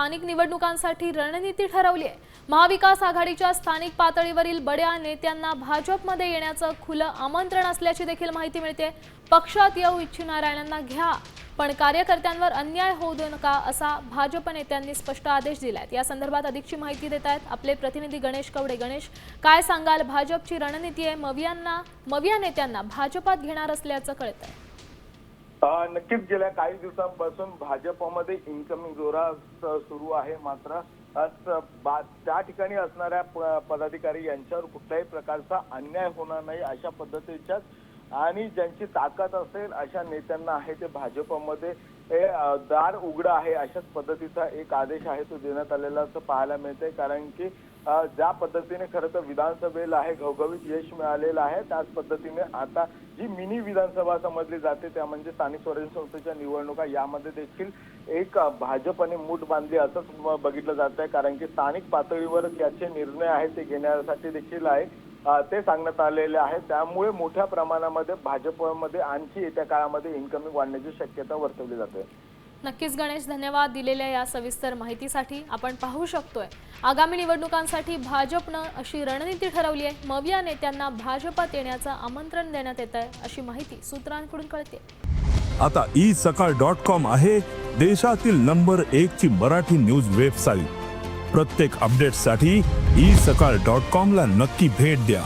स्थानिक निवडणुकांसाठी रणनीती ठरवली आहे। महाविकास आघाडीच्या स्थानिक पातळीवरील बड्या नेत्यांना भाजपमध्ये येण्याचं खुलं आमंत्रण असल्याची देखील माहिती मिळते। पक्षात येऊ इच्छिणाऱ्यांना घ्या, पण कार्यकर्त्यांवर अन्याय होऊ देऊ नका असा भाजप नेत्यांनी स्पष्ट आदेश दिलाय। या संदर्भात अधिकची माहिती देत आहेत आपले प्रतिनिधी गणेश कवडे। गणेश, काय सांगाल? भाजपची रणनीती आहे, मविया नेत्यांना भाजपात घेणार असल्याचं कळतंय। नक्कीच गेल्या काही दिवसांपासून भाजपमध्ये इन्कमिंग जोरात सुरू आहे। मात्र त्या ठिकाणी असणाऱ्या पदाधिकारी यांच्यावर कुठल्याही प्रकारचा अन्याय होणार नाही अशा पद्धतीच्याच आणि ज्यांची ताकद असेल अशा नेत्यांना आहे ते भाजपमध्ये दार उघड आहे अशाच पद्धतीचा एक आदेश आहे तो देण्यात आलेला असं पाहायला मिळतंय। कारण की ज्या पद्धतीने खरं तर विधानसभेला आहे घवघवीत यश मिळालेलं आहे, त्याच पद्धतीने आता जी मिनी विधानसभा समजली जाते त्या म्हणजे स्थानिक स्वराज्य संस्थेच्या निवडणुका, यामध्ये देखील एक भाजपने मूठ बांधली असंच बघितलं जात आहे। कारण की स्थानिक पातळीवर त्याचे निर्णय आहेत ते घेण्यासाठी देखील आहे ते सांगण्यात आलेले आहे। त्यामुळे मोठ्या प्रमाणामध्ये भाजपमध्ये आणखी येत्या काळामध्ये इन्कमिंग वाढण्याची शक्यता वर्तवली जाते। नक्कीच गणेश, धन्यवाद दिलेल्या या सविस्तर माहितीसाठी। आपण पाहू शकतोय आगामी निवडणुकांसाठी भाजपनं अशी रणनीती ठरवली आहे। मविया नेत्यांना भाजपात येण्याचं आमंत्रण देण्यात येत आहे अशी माहिती सूत्रांकडून कळते। आता isakal.com आहे देशातील नंबर 1 ची मराठी न्यूज वेबसाईट। प्रत्येक अपडेटसाठी isakal.com ला नक्की भेट द्या।